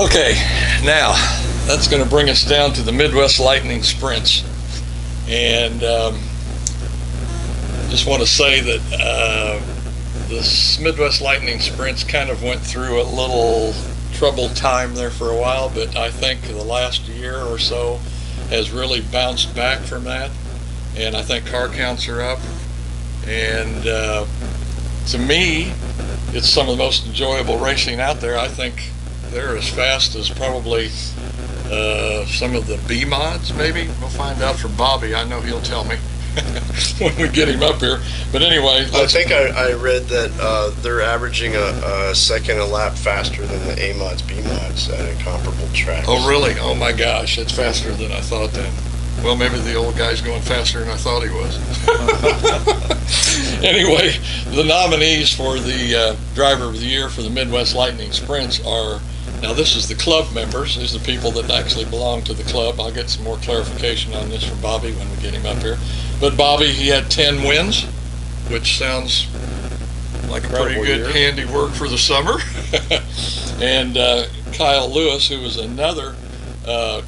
Okay, now that's going to bring us down to the Midwest Lightning Sprints. And just want to say that this Midwest Lightning Sprints kind of went through a little troubled time there for a while, but I think the last year or so has really bounced back from that. And I think car counts are up. And to me, it's some of the most enjoyable racing out there. I think they're as fast as probably some of the B mods, maybe. We'll find out from Bobby. I know he'll tell me when we get him up here. But anyway, I think I read that they're averaging a second a lap faster than the A mods, B mods at a comparable track. Oh, really? Oh my gosh, it's faster than I thought then. Well, maybe the old guy's going faster than I thought he was. Anyway, the nominees for the Driver of the Year for the Midwest Lightning Sprints are, now this is the club members. These are the people that actually belong to the club. I'll get some more clarification on this from Bobby when we get him up here. But Bobby, he had 10 wins, which sounds like a pretty good handiwork for the summer. And Kyle Lewis, who was another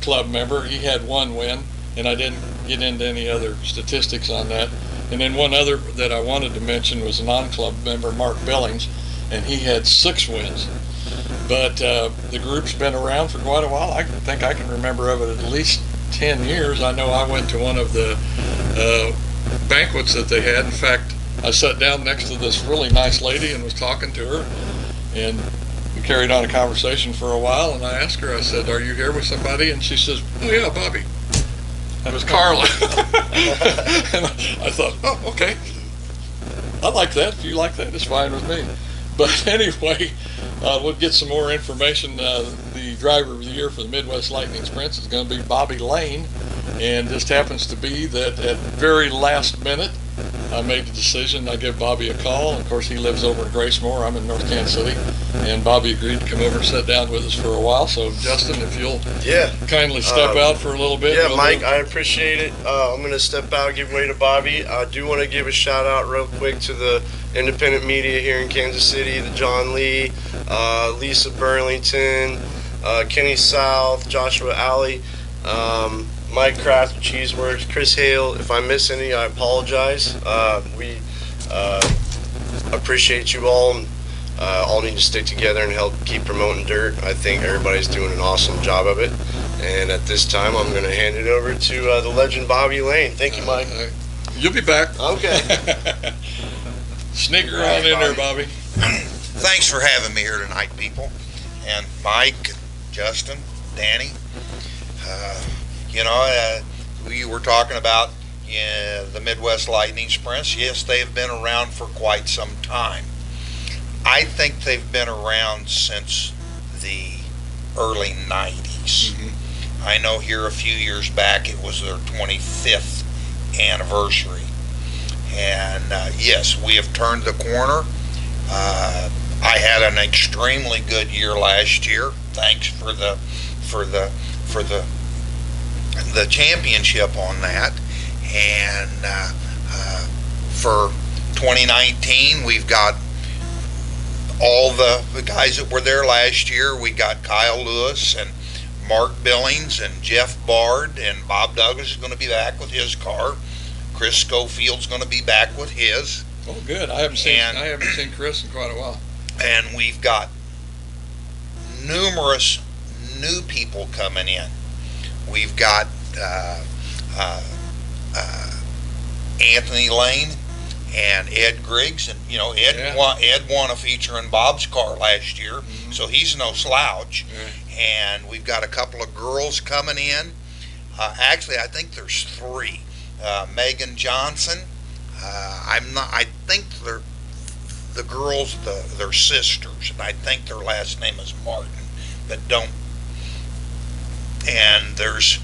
club member, he had 1 win. And I didn't get into any other statistics on that. And then one other that I wanted to mention was a non-club member, Mark Billings, and he had 6 wins. But the group's been around for quite a while. I think I can remember of it at least 10 years. I know I went to one of the banquets that they had. In fact, I sat down next to this really nice lady and was talking to her. And we carried on a conversation for a while, and I asked her, I said, "Are you here with somebody?" And she says, "Oh yeah, Bobby." That was Carla. And I thought, oh, okay. I like that. If you like that, it's fine with me. But anyway, we'll get some more information. The Driver of the Year for the Midwest Lightning Sprints is going to be Bobby Lane. And just happens to be that at very last minute, I made the decision. I give Bobby a call. Of course, he lives over in Gracemore. I'm in North Kansas City. And Bobby agreed to come over and sit down with us for a while. So, Justin, if you'll kindly step out for a little bit. Yeah, Mike, I appreciate it. I'm going to step out, give way to Bobby. I do want to give a shout out real quick to the independent media here in Kansas City, the John Lee, Lisa Burlington, Kenny South, Joshua Alley, Mike Kraft, Cheeseworks, Chris Hale. If I miss any, I apologize. We appreciate you all, and all need to stick together and help keep promoting dirt. I think everybody's doing an awesome job of it. And at this time, I'm going to hand it over to the legend Bobby Lane. Thank you, Mike. You'll be back. Okay. Sneak around in there, Bobby. Thanks for having me here tonight, people. And Mike, Justin, Danny. We were talking about the Midwest Lightning Sprints. Yes, they've been around for quite some time. I think they've been around since the early 90s. Mm-hmm. I know here a few years back it was their 25th anniversary. And yes, we have turned the corner. I had an extremely good year last year. Thanks for the championship on that. And for 2019, we've got all the guys that were there last year. We got Kyle Lewis and Mark Billings and Jeff Bard, and Bob Douglas is going to be back with his car. Chris Schofield's going to be back with his. Oh, good. I haven't seen Chris in quite a while. And we've got numerous new people coming in. We've got Anthony Lane and Ed Griggs, and Ed won a feature in Bob's car last year, so he's no slouch. And we've got a couple of girls coming in. Actually, I think there's 3. Megan Johnson. I think they're the girls, their sisters, and I think their last name is Martin. But don't. And there's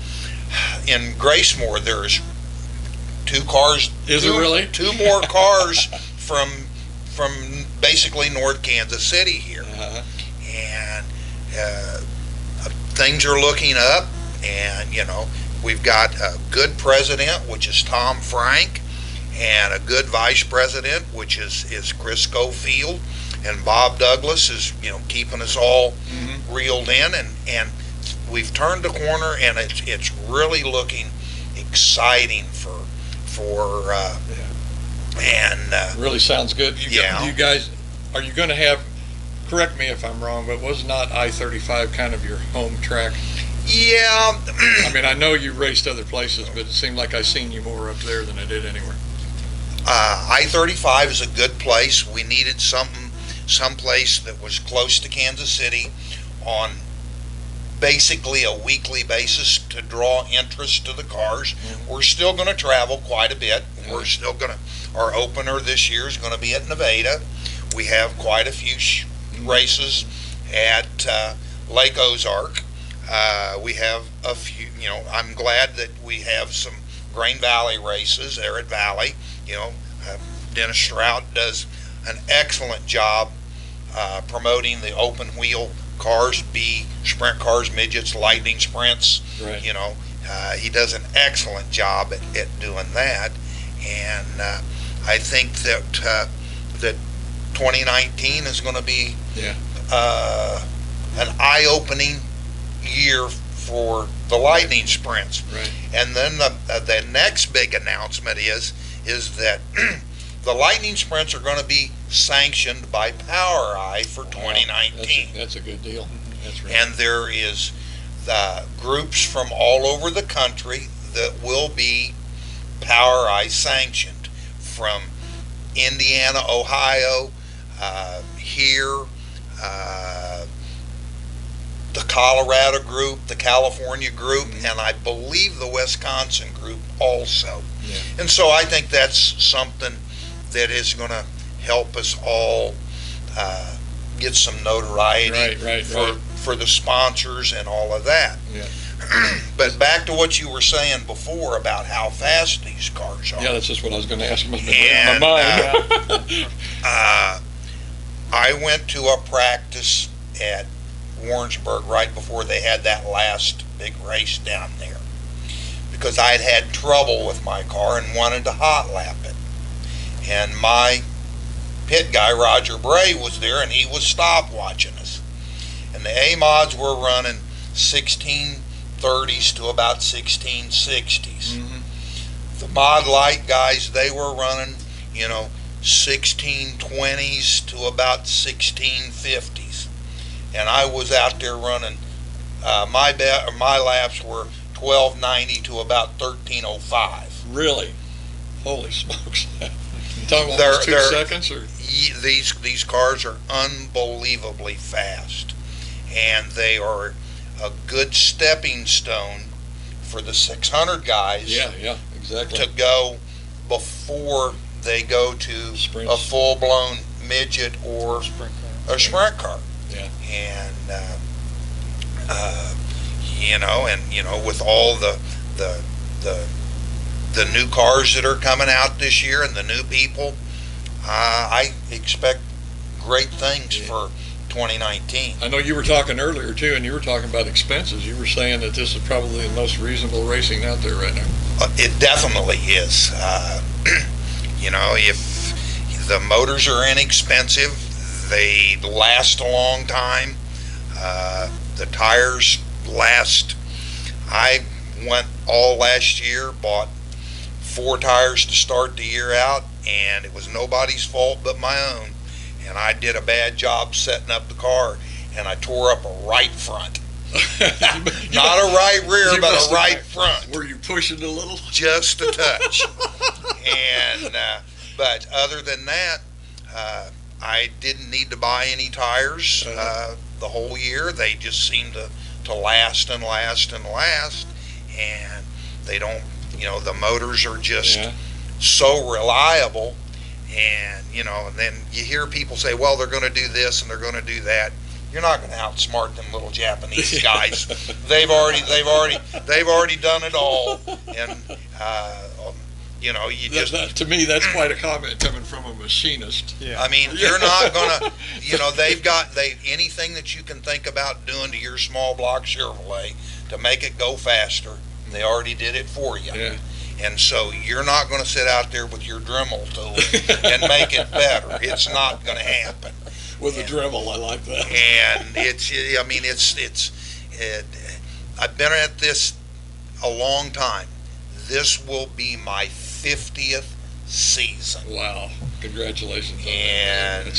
in Gracemore there's 2 cars. Is it really 2 more cars from basically North Kansas City here, and things are looking up. And we've got a good president, which is Tom Frank, and a good vice president, which is Chris Schofield. and Bob Douglas is, keeping us all reeled in, and we've turned the corner, and it's really looking exciting for really sounds good. You guys, are you going to have? Correct me if I'm wrong, but was not I-35 kind of your home track? Yeah. I mean, I know you raced other places, but it seemed like I seen you more up there than I did anywhere. I-35 is a good place. We needed someplace that was close to Kansas City on basically a weekly basis to draw interest to the cars. We're still going to travel quite a bit. We're still going to, our opener this year is going to be at Nevada. We have quite a few races at Lake Ozark. We have a few, I'm glad that we have some Grain Valley races there at Valley. Dennis Strout does an excellent job promoting the open wheel cars, sprint cars, midgets, lightning sprints. Right. He does an excellent job at doing that, and I think that 2019 is going to be an eye-opening year for the lightning sprints. Right. And then the next big announcement is that the lightning sprints are going to be sanctioned by PowerEye for 2019. That's a good deal. That's right. And there is groups from all over the country that will be PowerEye sanctioned, from Indiana, Ohio, here, the Colorado group, the California group, and I believe the Wisconsin group also. Yeah. And so I think that's something that is going to help us all get some notoriety for the sponsors and all of that. Yeah. But back to what you were saying before about how fast these cars are. Yeah, that's just what I was going to ask. And, my mind. I went to a practice at Warrensburg right before they had that last big race down there, because I'd had trouble with my car and wanted to hot lap it. And my pit guy, Roger Bray, was there, and he was stopwatching us. And the A-mods were running 1630s to about 1660s. The mod light guys, they were running, 1620s to about 1650s. And I was out there running, my laps were 1290 to about 1305. Really? Holy smokes. Talking about 2 seconds? Or? These cars are unbelievably fast, and they are a good stepping stone for the 600 guys. Yeah, exactly. To go before they go to a full-blown midget or a sprint car. Yeah. And with all the new cars that are coming out this year and the new people, I expect great things for 2019. I know you were talking earlier too, and you were talking about expenses. You were saying that this is probably the most reasonable racing out there right now. It definitely is. If the motors are inexpensive, they last a long time. The tires last. I went all last year, bought 4 tires to start the year out, and it was nobody's fault but my own. And I did a bad job setting up the car, and I tore up a right front. Not a right rear, but a right front. Were you pushing a little? Just a touch. And but other than that, I didn't need to buy any tires the whole year. They just seem to last and last and last, and they don't. The motors are just so reliable. And and then you hear people say, well, they're going to do this and they're going to do that. You're not going to outsmart them little Japanese guys. They've already done it all. And to me, that's quite a comment coming from a machinist. Yeah. I mean, you're not going to, anything that you can think about doing to your small block Chevrolet to make it go faster, they already did it for you. Yeah. And so you're not going to sit out there with your Dremel tool and make it better. It's not going to happen. With a Dremel, I like that. And I've been at this a long time. This will be my 50th season. Wow. Congratulations. And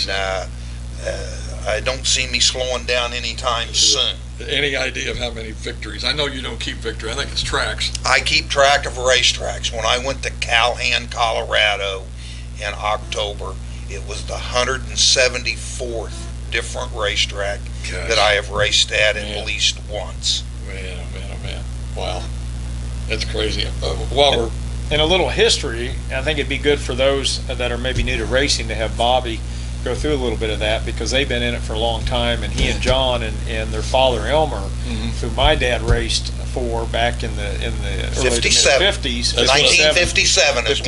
I don't see me slowing down anytime soon. Any idea of how many victories? I know you don't keep victory. I think it's tracks. I keep track of racetracks. When I went to Calhoun, Colorado in October, it was the 174th different racetrack that I have raced at least once. Man, oh man, oh man. Wow. That's crazy. While we're in a little history, I think it'd be good for those that are maybe new to racing to have Bobby go through a little bit of that, because they've been in it for a long time, and he and John and their father Elmer, who my dad raced for back in the early 50s. 1957 is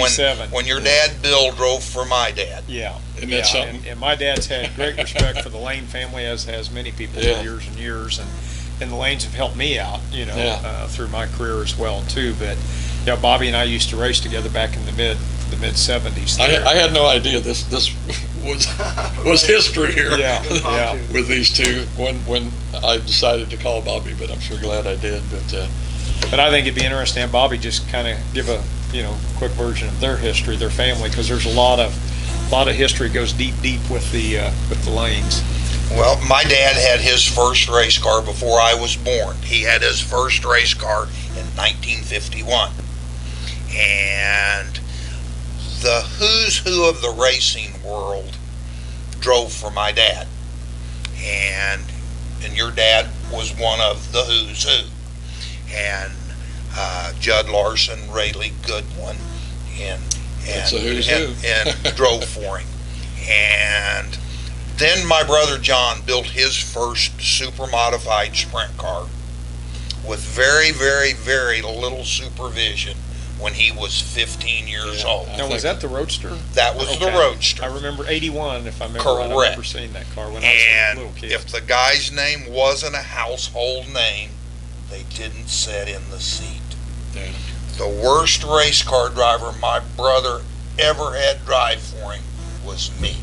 when your dad Bill drove for my dad. Yeah. Isn't that something? And my dad's had great respect for the Lane family, as has many people for years and years, and the Lanes have helped me out, through my career as well too. But Bobby and I used to race together back in the mid 70s. I had no idea this was history here. With these two when I decided to call Bobby, but I'm sure glad I did. But I think it'd be interesting to have Bobby just kind of give a quick version of their history, their family, because there's a lot of history goes deep with the Lanes. Well, my dad had his first race car before I was born. He had his first race car in 1951. And the who's who of the racing world drove for my dad. And your dad was one of the who's who. And Judd Larson, Rayleigh Goodwin, and drove for him. And then my brother John built his first super modified sprint car with very, very, very little supervision when he was 15 years old. Now, was that the Roadster? That was the Roadster. I remember 81, if I remember right. I remember seeing that car when I was a little kid. If the guy's name wasn't a household name, they didn't sit in the seat. Yeah. The worst race car driver my brother ever had drive for him was me.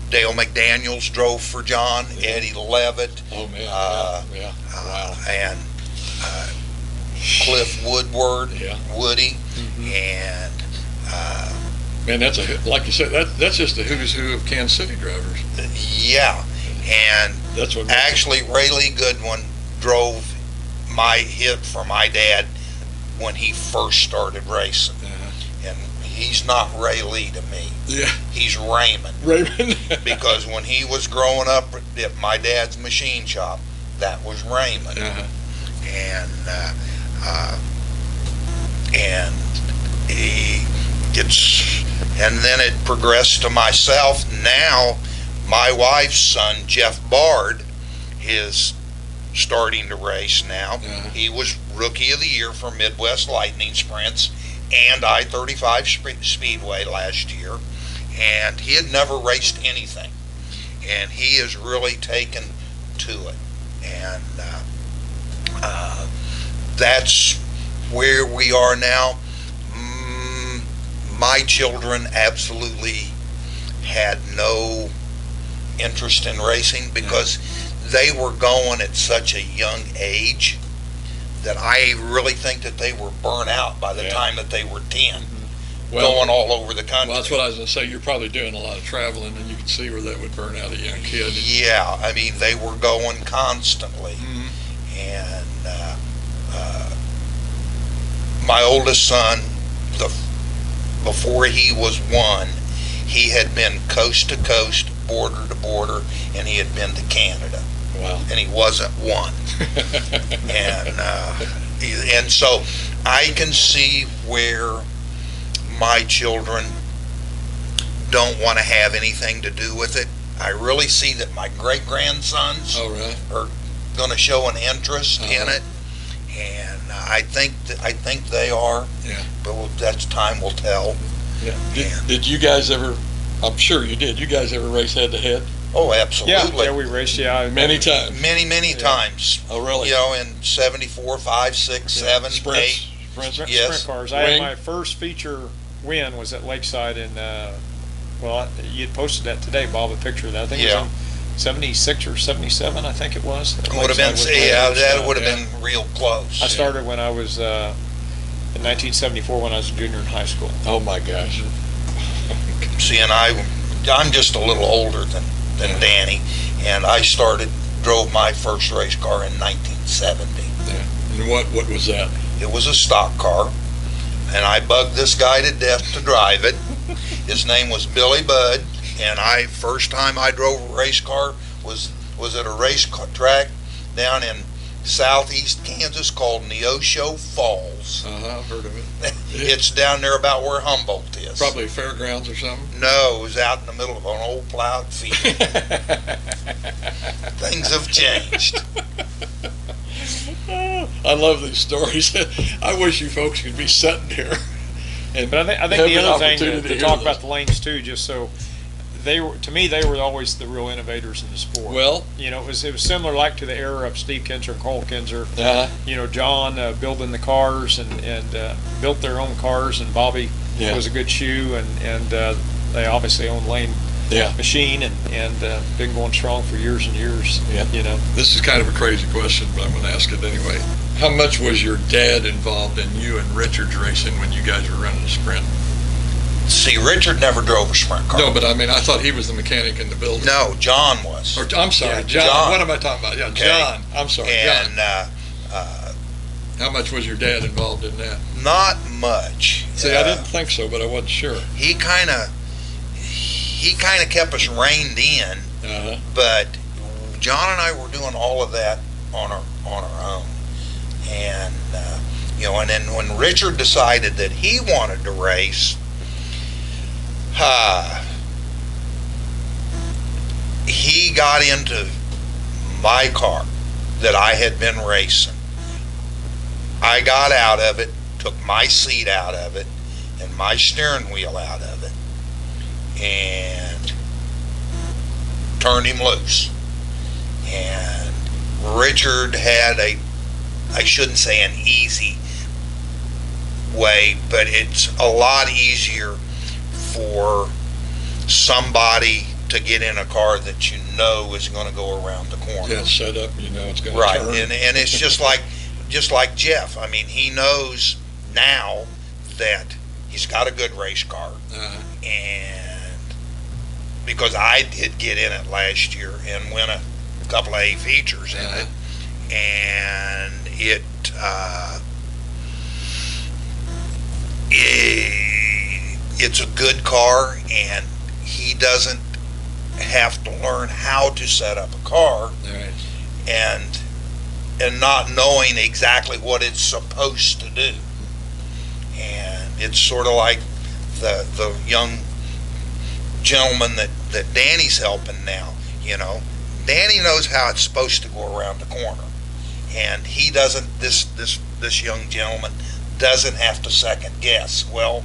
Dale McDaniels drove for John, Eddie Levitt. Oh man, wow. And Cliff Woodward, Woody, and man, that's like you said, that's just the who's who of Kansas City drivers. Yeah, and that's what actually Rayleigh Goodwin drove my hit for my dad when he first started racing. And he's not Rayleigh to me. Yeah. He's Raymond. Because when he was growing up at my dad's machine shop, that was Raymond. And then it progressed to myself. Now my wife's son, Jeff Bard, is starting to race now. He was Rookie of the Year for Midwest Lightning Sprints and I-35 Speedway last year, and he had never raced anything, and he has really taken to it, and that's where we are now. My children absolutely had no interest in racing because they were going at such a young age that I really think that they were burnt out by the time that they were 10, going all over the country. Well, that's what I was going to say. You're probably doing a lot of traveling, and you can see where that would burn out a young kid. Yeah, I mean, they were going constantly. And my oldest son, before he was 1, he had been coast to coast, border to border, and he had been to Canada. Wow. And he wasn't 1. And so I can see where my children don't want to have anything to do with it. I really see that my great-grandsons are going to show an interest in it, and I think they are. Yeah. But that's time will tell. Yeah. Did you guys ever? I'm sure you did. You guys ever race head-to-head? Oh, absolutely. Yeah, we raced, many times. Many times. Oh, really? In 74, 5, 6, 7, sprints, 8. instance? Yes. Sprint cars. I Wing? had my first feature win was at Lakeside in, well, you had posted that today, Bob, a picture of that. I think it was in 76 or 77, I think it was. Would have been, Lakeside was yeah, my that first, would have been real close. I started when I was, in 1974 when I was a junior in high school. Oh my gosh. See, and I'm just a little older than Danny, and I drove my first race car in 1970. Yeah. And what was that? It was a stock car, and I bugged this guy to death to drive it. His name was Billy Budd, and first time I drove a race car was at a race track down in southeast Kansas called Neosho Falls. I've heard of it. It's down there about where Humboldt is. Probably fairgrounds or something. No, it was out in the middle of an old plowed field. Things have changed. I love these stories. I wish you folks could be sitting here. And But I think have the an other thing opportunity to hear talk this. about the lanes too, just so they were, to me, they were always the real innovators in the sport. Well, You know, it was similar like to the era of Steve Kinzer and Cole Kinzer. You know, John building the cars and built their own cars, and Bobby Yeah. was a good shoe, and they obviously own Lane yeah. Machine and been going strong for years and years. Yeah. You know, This is kind of a crazy question, but I'm going to ask it anyway. How much was your dad involved in you and Richard's racing when you guys were running the sprint? See, Richard never drove a sprint car. No, but I mean, I thought he was the mechanic in the building. No, John was. Or, I'm sorry, Yeah, John. John. What am I talking about? Yeah, Okay. John. I'm sorry, And John. How much was your dad involved in that? not much. See, I didn't think so, but I wasn't sure. He kind of kept us reined in, Uh-huh. but John and I were doing all of that on our own. And you know, and then when Richard decided that he wanted to race, he got into my car that I had been racing. I got out of it, took my seat out of it, and my steering wheel out of it, and turned him loose. And Richard had I shouldn't say an easy way, but it's a lot easier for somebody to get in a car that you know is going to go around the corner. Yeah, set up, you know, it's going to Right, turn. and it's just like Jeff. I mean, he knows now that he's got a good race car, and because I did get in it last year and win a couple of A features in it, and it's a good car, and he doesn't have to learn how to set up a car, Right. and not knowing exactly what it's supposed to do. And it's sort of like the young gentleman that Danny's helping now. You know, Danny knows how it's supposed to go around the corner, and he doesn't. This young gentleman doesn't have to second guess. Well,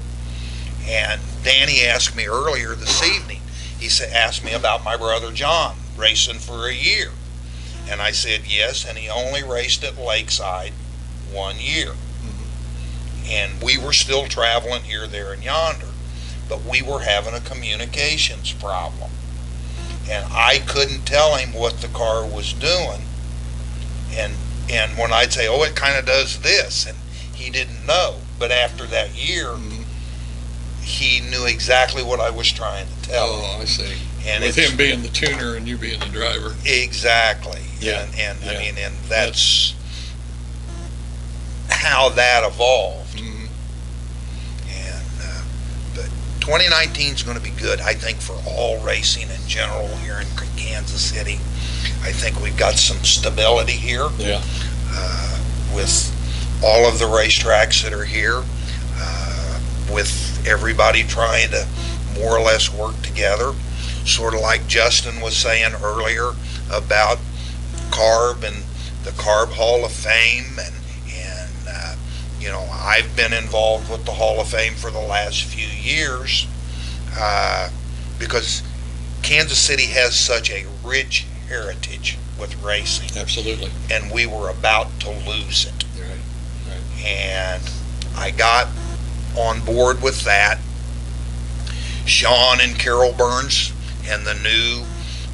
and Danny asked me earlier this evening. He asked me about my brother John racing for a year. And I said yes, and he only raced at Lakeside 1 year. And we were still traveling here, there, and yonder, but we were having a communications problem. And I couldn't tell him what the car was doing. And when I'd say, oh, it kind of does this, and he didn't know. But after that year, he knew exactly what I was trying to tell him. Oh, I see. And With it's- him being the tuner and you being the driver. Exactly. Yeah. And Yeah. I mean, and that's how that evolved. Mhm. And but 2019 is going to be good, I think, for all racing in general here in Kansas City. I think we've got some stability here Yeah. with all of the racetracks that are here, with everybody trying to more or less work together, sort of like Justin was saying earlier about CARB and the CARB Hall of Fame, and you know, I've been involved with the Hall of Fame for the last few years because Kansas City has such a rich heritage with racing, Absolutely. and we were about to lose it. Right. And I got on board with that. Sean and Carol Burns and the new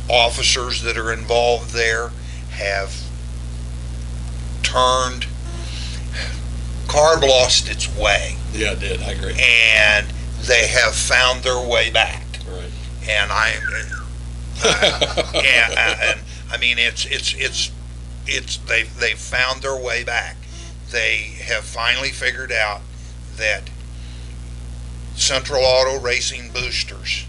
officers that are involved there have turned. CARB lost its way. Yeah, it did. I agree. And they have found their way back. Right. And and I mean, they've found their way back. They have finally figured out that Central Auto Racing Boosters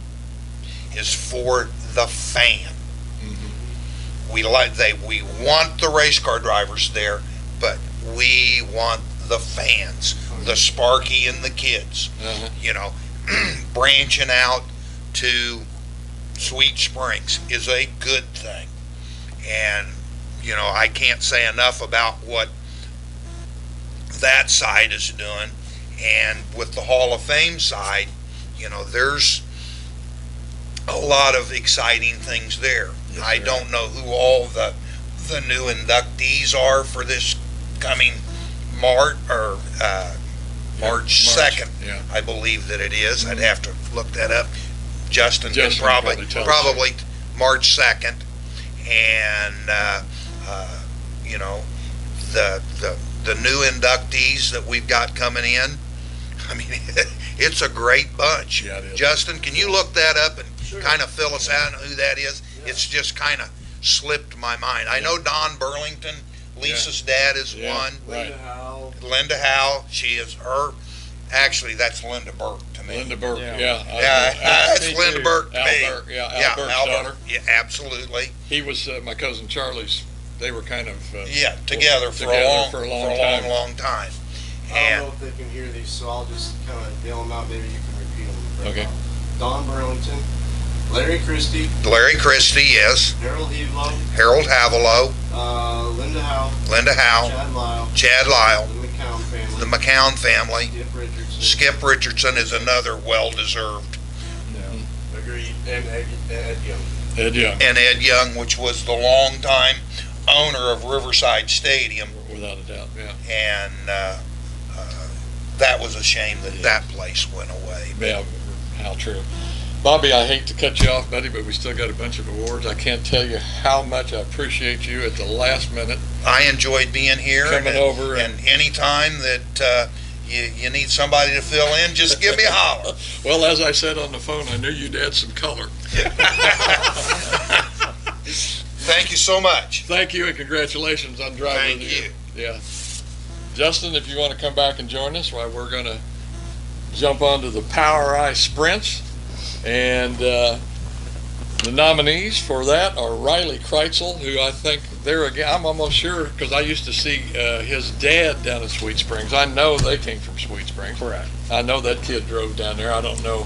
is for the fan. Mm-hmm. We want the race car drivers there, but we want the fans, the Sparky and the kids. Uh-huh. You know, branching out to Sweet Springs is a good thing. And, you know, I can't say enough about what that side is doing. And with the Hall of Fame side, you know, there's a lot of exciting things there. Yes, I don't know who all the new inductees are for this coming March 2nd. Yeah. I believe that it is. Mm-hmm. I'd have to look that up. Justin can probably March 2nd, and you know, the new inductees that we've got coming in. I mean, it's a great bunch. Yeah, it is. Justin, can you look that up and kind of fill us out on who that is? Yeah. It's just kind of slipped my mind. I know Don Burlington, Lisa's dad, is one. Right. Linda Howe. She is her. Actually, that's Linda Burke to me. Linda Burke, yeah. That's Linda Burke to me. Al Burke's daughter. Yeah, absolutely. He was my cousin Charlie's. They were kind of together for a long time. I don't know if they can hear these, so I'll just kind of bail them out. Maybe you can repeat them. Okay. Don Burlington, Larry Christie, yes. Harold Havelow, Linda Howe, Chad Lyle, the McCown family, Skip Richardson is another well-deserved. Yeah. Agreed. And Ed Young. And Ed Young, which was the longtime owner of Riverside Stadium. Without a doubt, yeah. And that was a shame that place went away. Yeah, how true. Bobby, I hate to cut you off, buddy, but we still got a bunch of awards. I can't tell you how much I appreciate you at the last minute. I enjoyed being here. Coming over. And any time that you need somebody to fill in, just give me a holler. Well, as I said on the phone, I knew you'd add some color. Thank you so much. Thank you, and congratulations on driving. Thank you. Yeah. Justin, if you want to come back and join us, we're going to jump onto the Power Eye Sprints. And the nominees for that are Riley Kreitzel, who I think I'm almost sure, because I used to see his dad down at Sweet Springs. I know they came from Sweet Springs. Correct. I know that kid drove down there. I don't know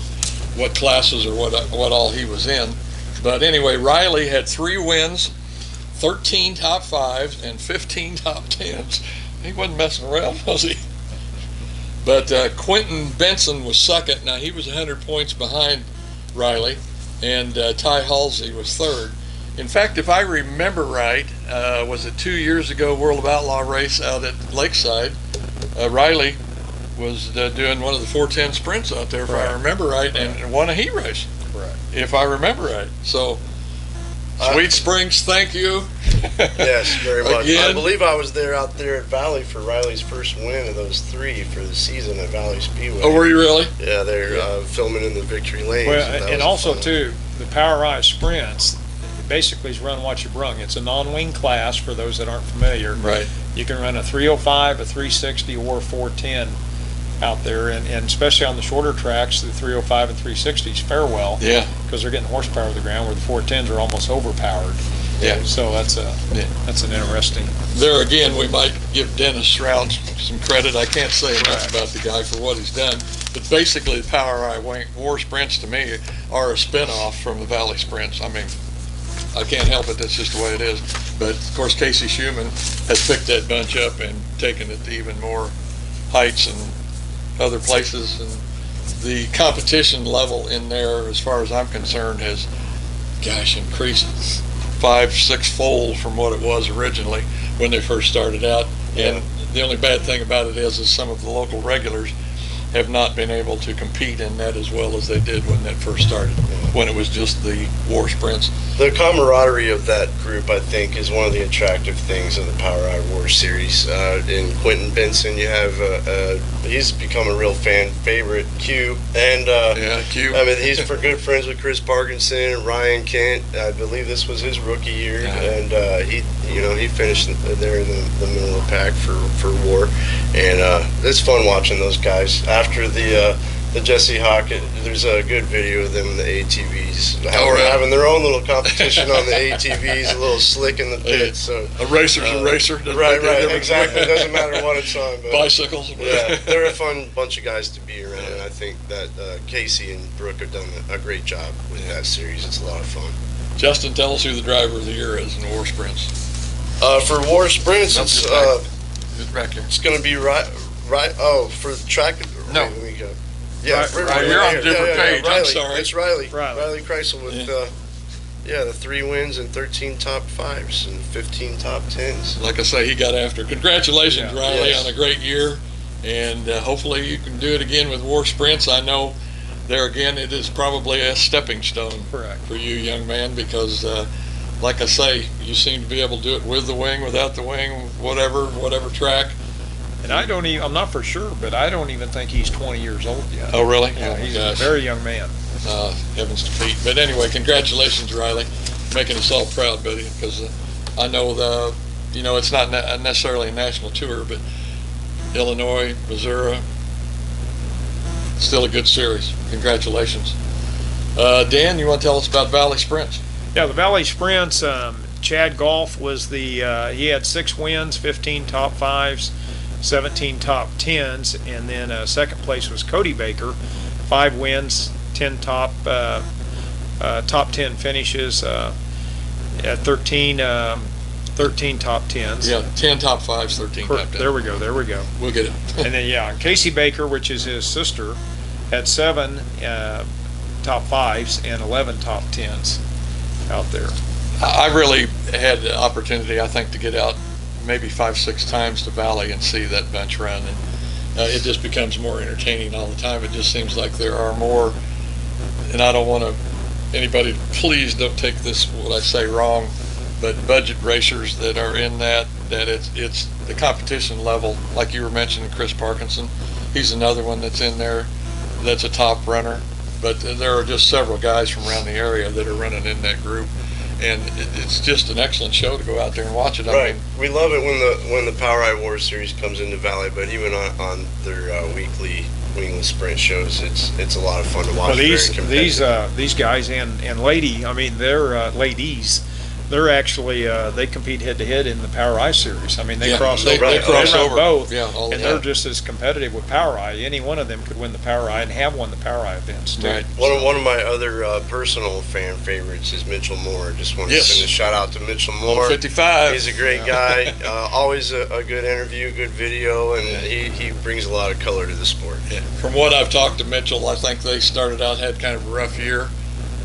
what classes or what all he was in. But anyway, Riley had 3 wins, 13 top 5s, and 15 top 10s. He wasn't messing around, was he? But Quentin Benson was second. Now, he was 100 points behind Riley, and Ty Halsey was third. In fact, if I remember right, was it 2 years ago, World of Outlaw race out at Lakeside, Riley was doing one of the 410 sprints out there, if I remember right, and won a heat race. Correct. If I remember right. So, Sweet Springs, thank you. Yes, very much. Again. I believe I was there out there at Valley for Riley's first win of those 3 for the season at Valley Speedway. Oh, were you really? Yeah, they're filming in the victory lane. Well, and also, too, the Power Eye Sprints basically is run what you brung. It's a non-wing class for those that aren't familiar. Right. You can run a 305, a 360, or a 410 out there, and especially on the shorter tracks, the 305 and 360s fare well. Yeah. Because they're getting horsepower to the ground, where the 410s are almost overpowered. Yeah. So that's an interesting. There again, we might give Dennis Shroud some credit. I can't say enough about the guy for what he's done. But basically, the Power Eye War Sprints to me are a spin-off from the Valley Sprints. I mean, I can't help it. That's just the way it is. But of course, Casey Schumann has picked that bunch up and taken it to even more heights and other places. And the competition level in there, as far as I'm concerned, has, increased 5-6 fold from what it was originally when they first started out. And the only bad thing about it is some of the local regulars have not been able to compete in that as well as they did when that first started, when it was just the war sprints. The camaraderie of that group, I think, is one of the attractive things of the Power Eye War series. In Quentin Benson, you have he's become a real fan favorite, Q, and yeah, Q. I mean, he's good friends with Chris Parkinson and Ryan Kent. I believe this was his rookie year, and he finished there in the middle of the pack for war, and it's fun watching those guys. After the Jesse Hockett, there's a good video of them in the ATVs having their own little competition on the ATVs, a little slick in the pit. So a racer's a racer. Right, exactly. It doesn't matter what it's on. But, bicycles. Yeah, they're a fun bunch of guys to be around, and I think that Casey and Brooke have done a great job with that series. It's a lot of fun. Justin, tell us who the driver of the year is in war sprints. For war sprints, it's back here. It's going to be right. Oh, for the track. No. Wait, let me go. Yeah, you're on a different page. Riley. I'm sorry. It's Riley Kreisel with the 3 wins and 13 top 5s and 15 top 10s. Like I say, he got after. Congratulations, Riley, Yes. on a great year, and hopefully you can do it again with war sprints. I know there again it is probably a stepping stone for you, young man, because like I say, you seem to be able to do it with the wing, without the wing, whatever track. And I'm not for sure, but I don't even think he's 20 years old yet. Oh, really? Yeah, he's gosh. a very young man. Heavens to Pete. But anyway, congratulations, Riley, making us all proud, buddy, because I know it's not necessarily a national tour, but Illinois, Missouri, still a good series. Congratulations. Dan, you want to tell us about Valley Sprints? Yeah, the Valley Sprints, Chad Golf was he had 6 wins, 15 top 5s, 17 top 10s, and then second place was Cody Baker, 5 wins, 10 top 10 finishes, at 13 top 10s. Yeah, 10 top 5s, 13 top 10s. There we go. We'll get it. And then Casey Baker, which is his sister, had 7 top 5s and 11 top 10s out there. I really had the opportunity, I think, to get out maybe 5-6 times to Valley and see that bunch run, and it just becomes more entertaining all the time. It just seems like there are more, and I don't want anybody, please don't take this what I say wrong, but budget racers that are in that it's the competition level, like you were mentioning, Chris Parkinson, he's another one that's in there that's a top runner, but there are just several guys from around the area that are running in that group. And it's just an excellent show to go out there and watch it. Right. We love it when the Power Eye War series comes into Valley, but even on their weekly wingless sprint shows, it's a lot of fun to watch. Well, these guys and lady, I mean they're ladies. They're actually they compete head to head in the Power Eye series. I mean they cross over. They cross over both, and they're just as competitive with Power Eye. Any one of them could win the Power Eye and have won the Power Eye events too. Right. One of my other personal fan favorites is Mitchell Moore. Just want to send a shout out to Mitchell Moore. 55. He's a great guy. Always a good interview, good video, and he brings a lot of color to the sport. Yeah. From what I've talked to Mitchell, I think they started out, had kind of a rough year.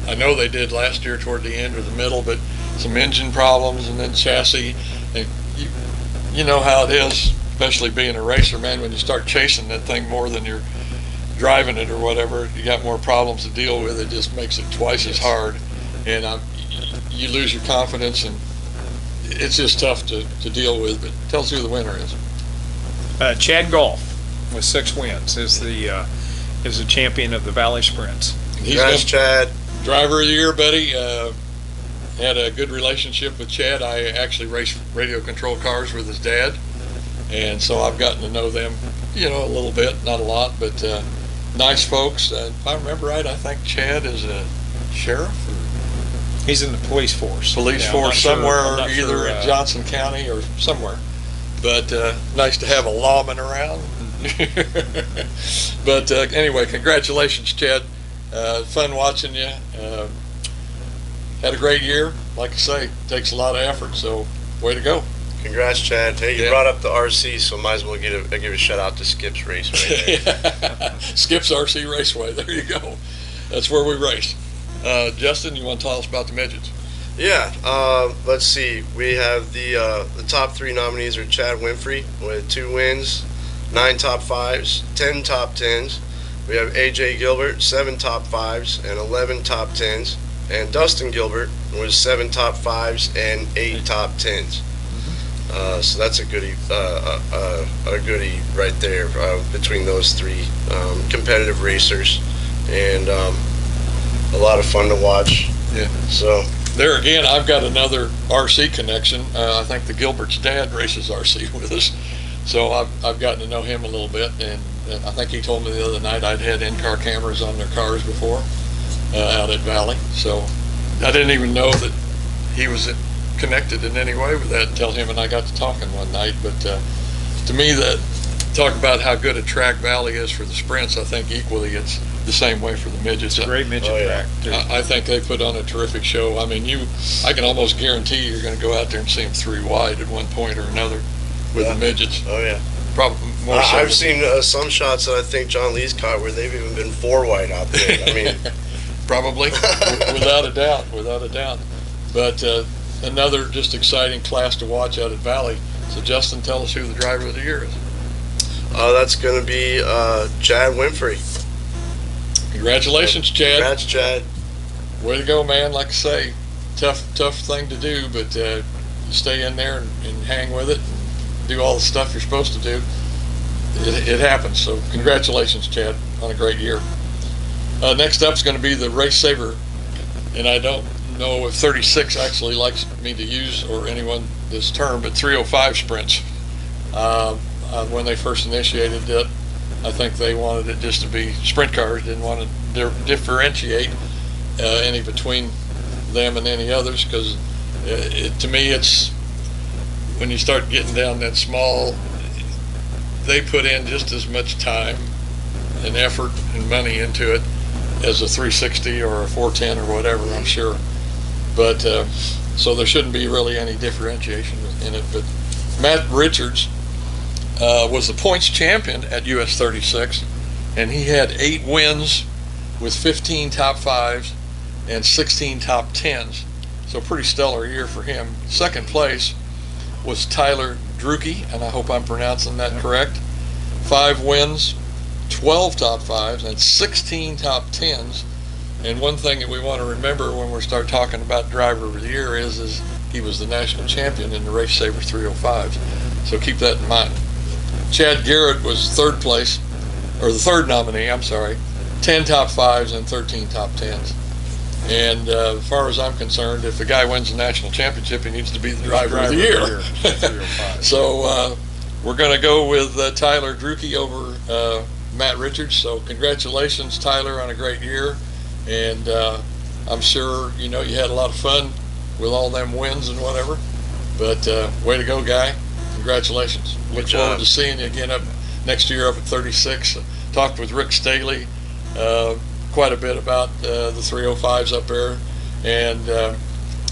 I know they did last year toward the end or the middle, but some engine problems and then chassis. And you know how it is, especially being a racer, man, when you start chasing that thing more than you're driving it or whatever, you got more problems to deal with. It just makes it twice as hard, and you lose your confidence, and it's just tough to deal with. But tell us who the winner is. Chad Golf with 6 wins is the champion of the Valley Sprints. Congrats, Chad. Driver of the year, buddy. Had a good relationship with Chad. I actually raced radio control cars with his dad, and so I've gotten to know them, a little bit, not a lot, but nice folks. If I remember right, I think Chad is a sheriff. He's in the police force. Force somewhere, either in Johnson County or somewhere. But nice to have a lawman around. But anyway, congratulations, Chad. Fun watching you. Had a great year. Like I say, takes a lot of effort, so way to go. Congrats, Chad. Hey, you brought up the RC, so might as well give a shout out to Skip's Raceway. Skip's RC Raceway. There you go. That's where we race. Justin, you want to tell us about the midgets? Yeah, let's see. We have the top 3 nominees are Chad Winfrey with 2 wins, 9 top 5s, 10 top 10s. We have AJ Gilbert, 7 top 5s and 11 top 10s, and Dustin Gilbert was 7 top 5s and 8 top 10s. So that's a goodie right there between those 3 competitive racers, and a lot of fun to watch. Yeah. So. There again, I've got another RC connection. I think the Gilbert's dad races RC with us, so I've gotten to know him a little bit, and I think he told me the other night I'd had in-car cameras on their cars before out at Valley, so I didn't even know that he was connected in any way with that until him and I got to talking one night. But to me, that talk about how good a track Valley is for the sprints, I think equally it's the same way for the midgets. It's a great midget track too. I think they put on a terrific show. I mean, I can almost guarantee you're going to go out there and see them 3 wide at one point or another with the midgets. Oh yeah. Probably more so. I've seen some shots that I think John Lee's caught where they've even been 4 wide out there. I mean, probably, without a doubt. But another just exciting class to watch out at Valley. So Justin, tell us who the driver of the year is. That's going to be Chad Winfrey. Congratulations, Chad. Congrats, Chad. Way to go, man. Like I say, tough thing to do, but you stay in there and hang with it and do all the stuff you're supposed to do. It happens. So congratulations, Chad, on a great year. Next up is going to be the Race Saver, and I don't know if 36 actually likes me to use, or anyone, this term, but 305 sprints. When they first initiated it, I think they wanted it just to be sprint cars, didn't want to differentiate any between them and any others, because to me it's, when you start getting down that small, they put in just as much time and effort and money into it as a 360 or a 410 or whatever, I'm sure. But so there shouldn't be really any differentiation in it. But Matt Richards was the points champion at US 36, and he had 8 wins with 15 top 5s and 16 top 10s. So pretty stellar year for him. Second place was Tyler Drucke, and I hope I'm pronouncing that correct. 5 wins, 12 top 5s, and 16 top 10s. And one thing that we want to remember when we start talking about driver of the year is he was the national champion in the Race Saver 305s. So keep that in mind. Chad Garrett was third place, or the third nominee, I'm sorry. 10 top 5s and 13 top 10s. And as far as I'm concerned, if the guy wins the national championship, he needs to be the driver of the year. So we're going to go with Tyler Drucke over Matt Richards. So congratulations, Tyler, on a great year. And I'm sure you had a lot of fun with all them wins and whatever. But way to go, guy. Congratulations. Look forward to seeing you again up next year up at 36. Talked with Rick Staley quite a bit about the 305s up there, and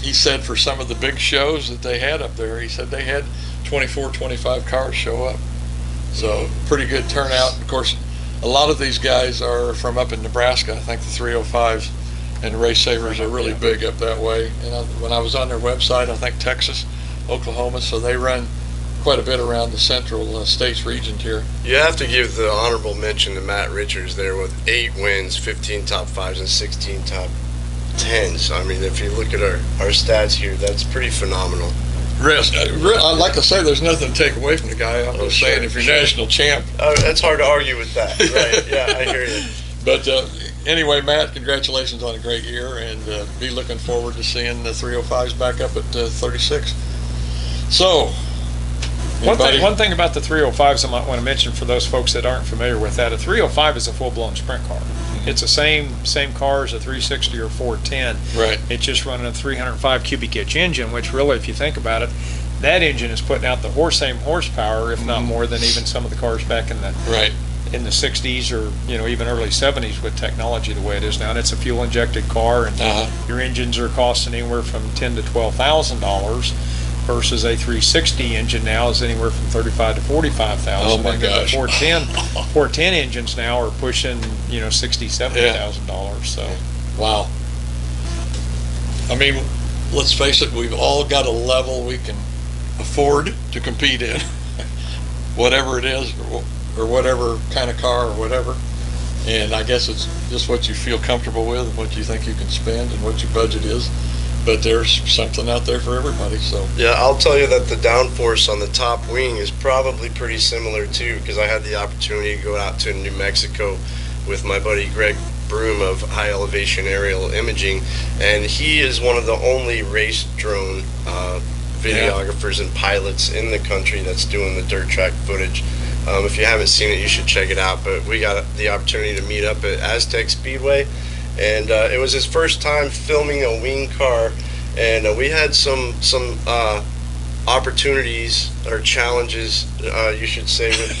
he said for some of the big shows that they had up there, he said they had 24, 25 cars show up. So pretty good turnout. Of course, a lot of these guys are from up in Nebraska. I think the 305s and the Race Savers are really big up that way. And when I was on their website, I think Texas, Oklahoma, so they run quite a bit around the central states region here. You have to give the honorable mention to Matt Richards there with 8 wins, 15 top 5s, and 16 top 10s. I mean, if you look at our stats here, that's pretty phenomenal. Like I say, there's nothing to take away from the guy. I'm just saying, if you're national champ. That's hard to argue with that, right? Yeah, I hear you. But anyway, Matt, congratulations on a great year, and be looking forward to seeing the 305s back up at 36. So, one thing about the 305s I might want to mention for those folks that aren't familiar with that, a 305 is a full-blown sprint car. It's the same car as a 360 or 410. Right. It's just running a 305 cubic inch engine, which really, if you think about it, that engine is putting out the same horsepower, if not more, than even some of the cars back in the in the 60s or even early 70s with technology the way it is now. And it's a fuel injected car, and your engines are costing anywhere from $10,000 to $12,000. Versus a 360 engine now is anywhere from $35,000 to $45,000. Oh my gosh! 410 engines now are pushing $60,000, $70,000. So, wow. I mean, let's face it, we've all got a level we can afford to compete in, whatever it is, or whatever kind of car or whatever. And I guess it's just what you feel comfortable with and what you think you can spend and what your budget is. But there's something out there for everybody. So yeah, I'll tell you that the downforce on the top wing is probably pretty similar too, because I had the opportunity to go out to New Mexico with my buddy Greg Broom of High Elevation Aerial Imaging, and he is one of the only race drone videographers and pilots in the country that's doing the dirt track footage. If you haven't seen it, you should check it out. But we got the opportunity to meet up at Aztec Speedway, and it was his first time filming a wing car, and we had some opportunities or challenges, you should say, with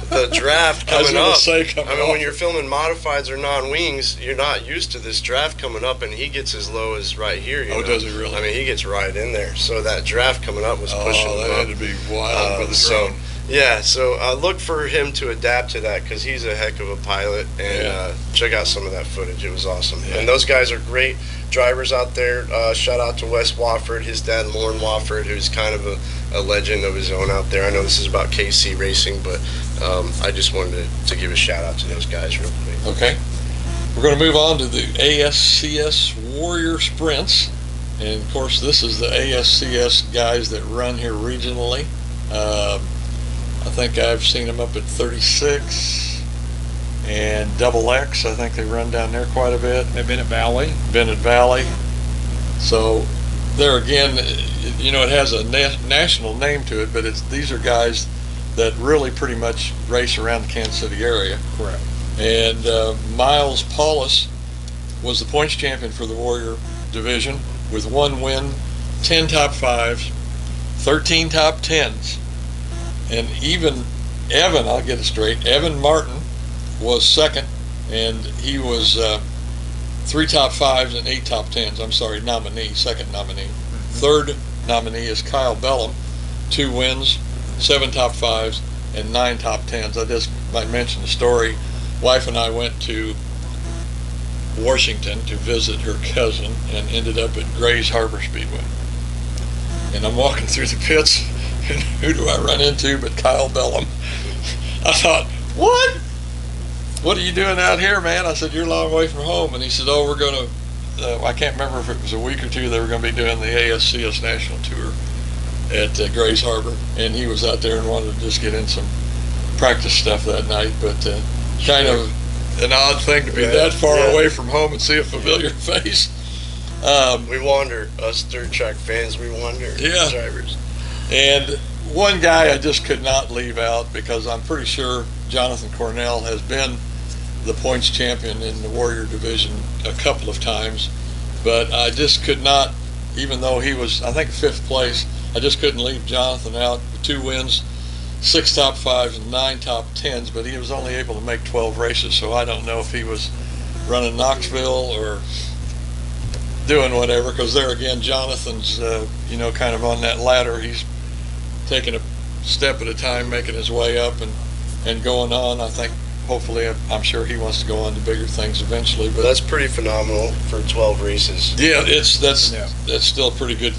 the draft coming up. I mean, when you're filming modifieds or non-wings, you're not used to this draft coming up, and he gets as low as right here. You know? does he really? I mean, he gets right in there. So that draft coming up was pushing him that up. had to be wild for the drone. So look for him to adapt to that, because he's a heck of a pilot, and check out some of that footage. It was awesome. Yeah. And those guys are great drivers out there. Shout out to Wes Wofford, his dad Lauren Wofford, who's kind of a legend of his own out there. I know this is about KC Racing, but I just wanted to give a shout out to those guys real quick. Okay. We're going to move on to the ASCS Warrior Sprints. And of course, this is the ASCS guys that run here regionally. I think I've seen them up at 36 and Double X. I think they run down there quite a bit. Bennett Valley. Bennett Valley. So there again, you know, it has a national name to it, but these are guys that really pretty much race around the Kansas City area. Correct. And Miles Paulus was the points champion for the Warrior division with 1 win, 10 top 5s, 13 top 10s. And even Evan, I'll get it straight, Evan Martin was second, and he was 3 top 5s and 8 top 10s. I'm sorry, nominee, second nominee. Third nominee is Kyle Bellum, 2 wins, 7 top 5s, and 9 top 10s. I just might mention the story. Wife and I went to Washington to visit her cousin and ended up at Grays Harbor Speedway. And I'm walking through the pits, and who do I run into but Kyle Bellum? I thought, what? What are you doing out here, man? I said, you're a long way from home. And he said, oh, we're going to, I can't remember if it was a week or two, they were going to be doing the ASCS National Tour at Grays Harbor. And he was out there and wanted to just get in some practice stuff that night. But kind of an odd thing to be that far away from home and see a familiar face. We wander, us dirt track fans, we wander. Drivers. And one guy I just could not leave out, because I'm pretty sure Jonathan Cornell has been the points champion in the Warrior division a couple of times, but I just could not, even though he was, I think, 5th place, I just couldn't leave Jonathan out. 2 wins, 6 top 5s, and 9 top 10s, but he was only able to make 12 races, so I don't know if he was running Knoxville or doing whatever, because there again, Jonathan's, you know, kind of on that ladder. He's taking a step at a time, making his way up and going on. I think, hopefully, I'm sure he wants to go on to bigger things eventually. But that's pretty phenomenal for 12 races. Yeah, that's still a pretty good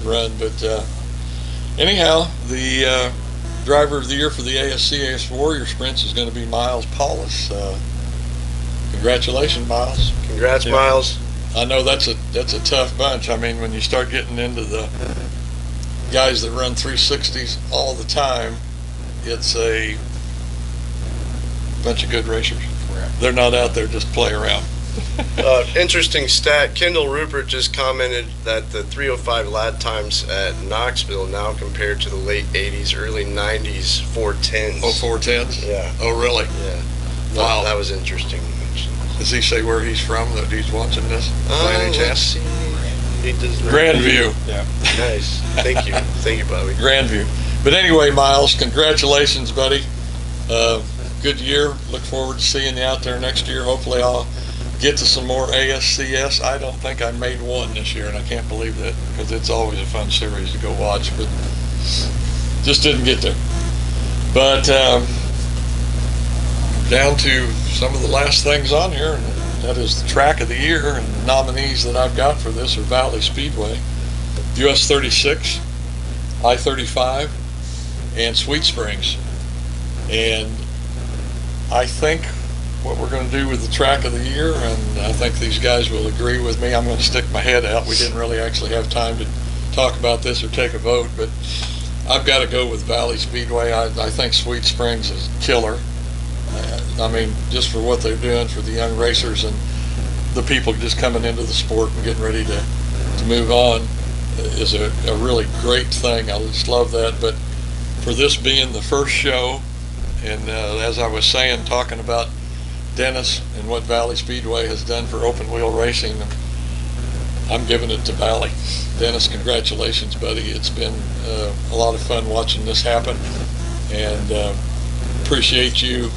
run. But anyhow, the driver of the year for the ASCS Warrior Sprints is going to be Miles Paulus. Congratulations, Miles. Congrats, Miles. I know that's a tough bunch. I mean, when you start getting into the guys that run 360s all the time, it's a bunch of good racers. They're not out there just play around. Interesting stat, Kendall Rupert just commented that the 305 lap times at Knoxville now compared to the late 80s, early 90s 410s. Oh, 410s? Yeah. Oh, really? Yeah. Wow. That was interesting to mention. Does he say where he's from, that he's watching this? By any chance? He does not. Grandview. Yeah. Nice. Thank you. Thank you, Bobby. Grandview. But anyway, Miles, congratulations, buddy. Good year. Look forward to seeing you out there next year. Hopefully I'll get to some more ASCS. I don't think I made one this year, and I can't believe that, because it's always a fun series to go watch, but just didn't get there. But down to some of the last things on here, and that is the track of the year, and the nominees that I've got for this are Valley Speedway. US 36, I-35, and Sweet Springs. And I think what we're going to do with the track of the year, and I think these guys will agree with me, I'm going to stick my head out. We didn't really actually have time to talk about this or take a vote, but I've got to go with Valley Speedway. I think Sweet Springs is killer. I mean, just for what they're doing for the young racers and the people just coming into the sport and getting ready to move on is a really great thing. I just love that. But for this being the first show, and as I was saying, talking about Dennis and what Valley Speedway has done for open wheel racing, I'm giving it to Valley. Dennis, congratulations, buddy. It's been a lot of fun watching this happen, and appreciate you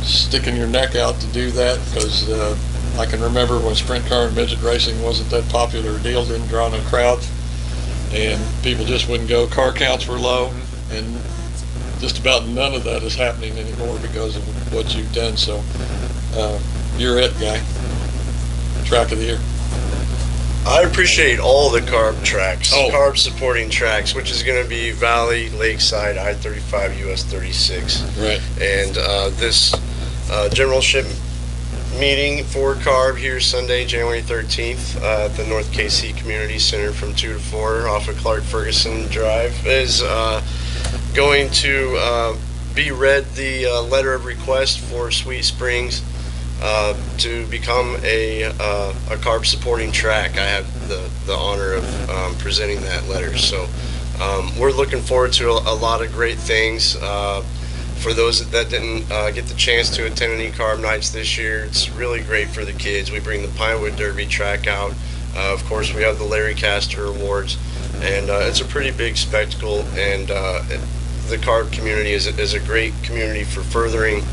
sticking your neck out to do that, because I can remember when sprint car and midget racing wasn't that popular a deal, didn't draw no crowds, and people just wouldn't go. Car counts were low, and just about none of that is happening anymore because of what you've done. So you're it, guy. Track of the year. I appreciate all the carb tracks, Oh. carb supporting tracks, which is going to be Valley, Lakeside, I-35, US 36. Right. And this generalship meeting for carb here Sunday, January 13th at the North KC Community Center from 2 to 4 off of Clark Ferguson Drive is going to be read the letter of request for Sweet Springs to become a carb supporting track. I have the honor of presenting that letter. So we're looking forward to a lot of great things. For those that didn't get the chance to attend any carb nights this year, it's really great for the kids. We bring the Pinewood Derby track out. Of course, we have the Larry Castor Awards, and it's a pretty big spectacle. And the carb community is a great community for furthering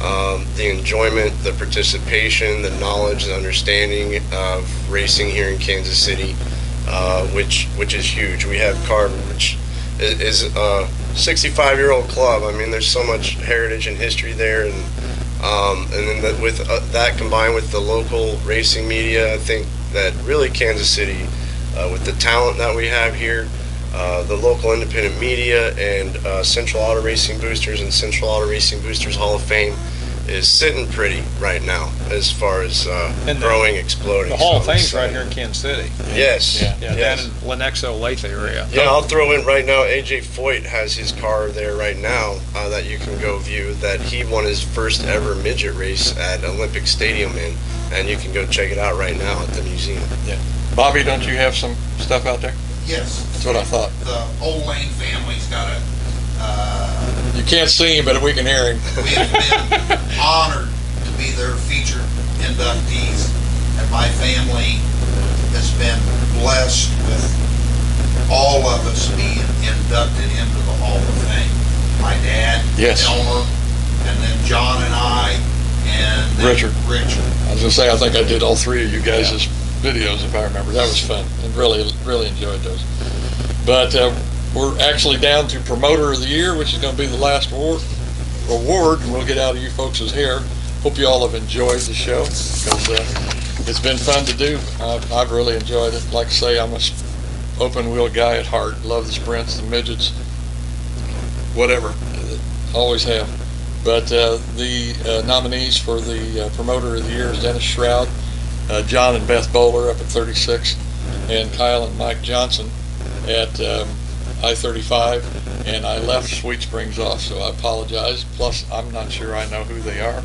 the enjoyment, the participation, the knowledge, the understanding of racing here in Kansas City, which is huge. We have carb, which is a 65-year-old club. I mean, there's so much heritage and history there, and then with that combined with the local racing media, I think that really Kansas City, with the talent that we have here, the local independent media, and Central Auto Racing Boosters and Central Auto Racing Boosters Hall of Fame is sitting pretty right now as far as growing, exploding. The Hall of So Fame's exciting. right here in Kansas City. Yes. Yeah. Yeah, Yes. down in Lenexa, Olathe area. Yeah, I'll throw in right now, AJ Foyt has his car there right now that you can go view, that he won his first ever midget race at Olympic Stadium in, and you can go check it out right now at the museum. Yeah. Bobby, don't you have some stuff out there? Yes. That's what I thought. The Old Lane family's got a, You can't see him, but we can hear him. we have been honored to be their featured inductees, and my family has been blessed with all of us being inducted into the Hall of Fame. My dad, Yes. Elmer, and then John and I, and then Richard. Richard. I was going to say, I think I did all three of you guys' videos, if I remember. That was fun, and really enjoyed those. But we're actually down to Promoter of the Year, which is going to be the last award, and we'll get out of you folks' hair. Hope you all have enjoyed the show, because it's been fun to do. I've really enjoyed it. Like I say, I'm a open wheel guy at heart. Love the sprints, the midgets, whatever. Always have. But the nominees for the Promoter of the Year is Dennis Shroud, John and Beth Bowler up at 36, and Kyle and Mike Johnson at I-35, and I left Sweet Springs off, so I apologize. Plus, I'm not sure I know who they are,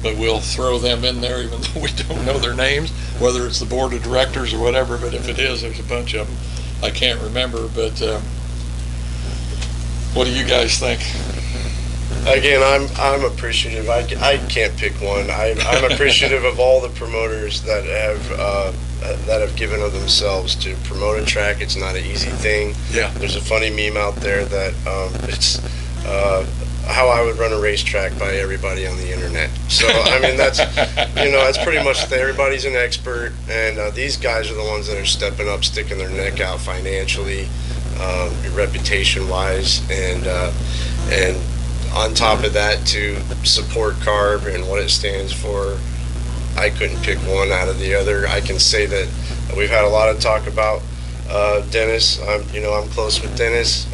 but we'll throw them in there even though we don't know their names, whether it's the board of directors or whatever. But if it is, there's a bunch of them. I can't remember, but what do you guys think? Again, I'm appreciative. I can't pick one. I'm appreciative of all the promoters that have given of themselves to promote a track. It's not an easy thing. Yeah. There's a funny meme out there that it's how I would run a racetrack by everybody on the internet. So I mean that's that's pretty much everybody's an expert, and these guys are the ones that are stepping up, sticking their neck out financially, reputation wise, and on top of that, to support CARB and what it stands for. I couldn't pick one out of the other. I can say that we've had a lot of talk about Dennis, I'm close with Dennis.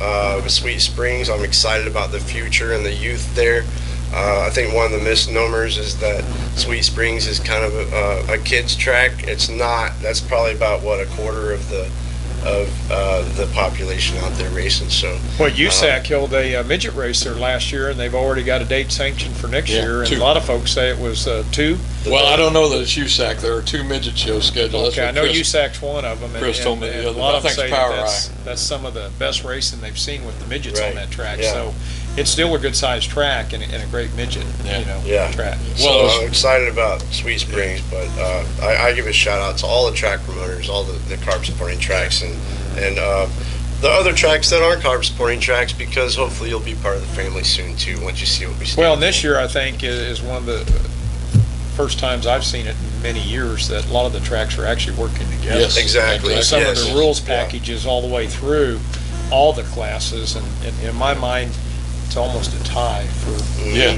With Sweet Springs, I'm excited about the future and the youth there. I think one of the misnomers is that Sweet Springs is kind of a kids track. It's not. That's probably about a quarter of the population out there racing. So, well, USAC held a midget race there last year, and they've already got a date sanctioned for next year. And 2. a lot of folks say it was 2. Well, I don't know that it's USAC. There are 2 midget shows scheduled. Okay, I know USAC's one of them. Chris told me the other. A lot I of them think say Power that's some of the best racing they've seen with the midgets Right. on that track. Yeah. So it's still a good sized track and a great midget, track. Well, I'm excited about Sweet Springs, but I give a shout out to all the track promoters, all the carb supporting tracks, and the other tracks that aren't carb supporting tracks, because hopefully you'll be part of the family soon too once you see what we see. Well, and this year I think is one of the first times I've seen it in many years that a lot of the tracks are actually working together. Yes, exactly. Some Yes. of the rules packages all the way through all the classes, and in my mind, it's almost a tie for Yeah.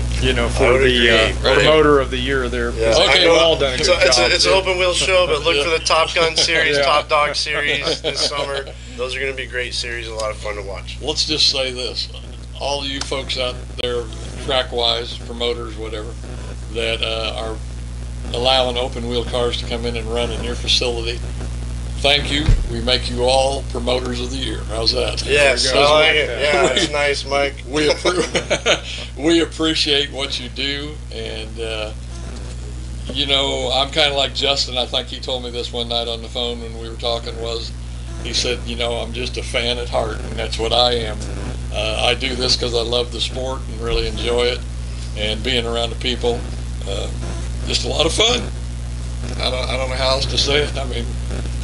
for the promoter of the year there. Yeah. Okay, They've all done a good So job. it's an open wheel show, but look for the Top Gun series, Yeah. Top Dog series this summer. Those are going to be great series, a lot of fun to watch. Let's just say this: all you folks out there, track-wise, promoters, whatever, that are allowing open-wheel cars to come in and run in your facility, thank you. We make you all promoters of the year. How's that? Yes, There we I go. like it. Yeah, that's nice, Mike. We appreciate what you do, and I'm kind of like Justin. I think he told me this one night on the phone when we were talking. He said, I'm just a fan at heart, and that's what I am. I do this because I love the sport and really enjoy it, and being around the people, just a lot of fun. I don't know how else to say it. I mean,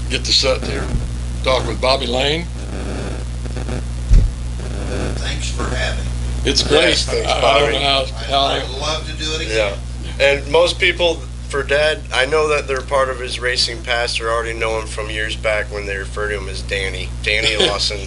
get to sit here and talk with Bobby Lane. Thanks for having me. It's great. Yes, thanks, I don't Bobby. know how I'd love to do it again. Yeah, and most people, for Dad, I know that they're part of his racing past, or already know him from years back when they refer to him as Danny Lawson.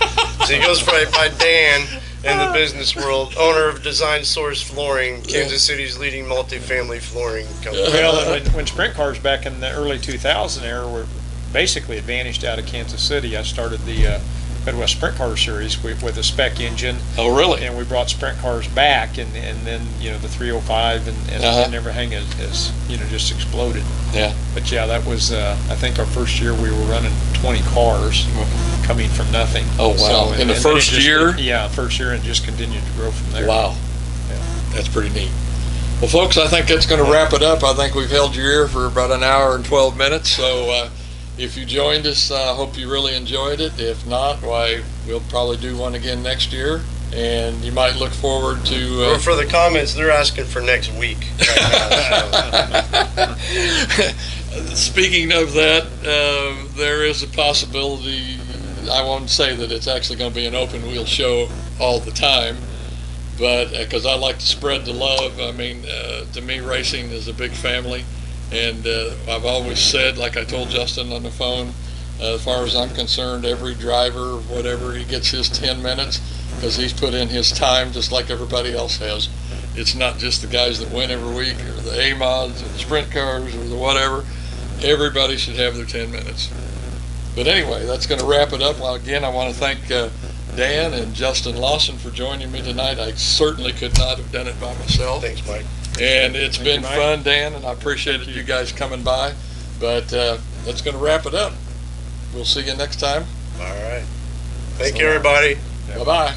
So he goes by Dan in the business world, owner of Design Source Flooring, Kansas City's leading multifamily flooring company. Well, and when sprint cars back in the early 2000 era were basically advantaged out of Kansas City, I started the Midwest Sprint Car Series with a spec engine. Oh, really? And we brought sprint cars back, and then the 305 and everything has just exploded. Yeah. But yeah, that was I think our first year we were running 20 cars coming from nothing. Oh, wow. In the then first it just- year? Yeah, first year, and just continued to grow from there. Wow. Yeah. That's pretty neat. Well, folks, I think that's going to wrap it up. I think we've held your ear for about an hour and 12 minutes. So if you joined us, I hope you really enjoyed it. If not, why, we'll probably do one again next year. And you might look forward to... Well, for the comments, they're asking for next week. Right now, so. Speaking of that, there is a possibility, I won't say that it's actually going to be an open wheel show all the time, but because I like to spread the love. I mean, to me, racing is a big family, and I've always said, like I told Justin on the phone, as far as I'm concerned, every driver, whatever, he gets his 10 minutes because he's put in his time just like everybody else has. It's not just the guys that win every week, or the A-mods, or the sprint cars, or the whatever. Everybody should have their 10 minutes. But anyway, that's going to wrap it up. Well, again, I want to thank Dan and Justin Lawson for joining me tonight. I certainly could not have done it by myself. Thanks, Mike. And it's Thank been you, Mike. fun, Dan, and I appreciated you guys coming by. But that's going to wrap it up. We'll see you next time. All right. Thank you, everybody. Bye-bye.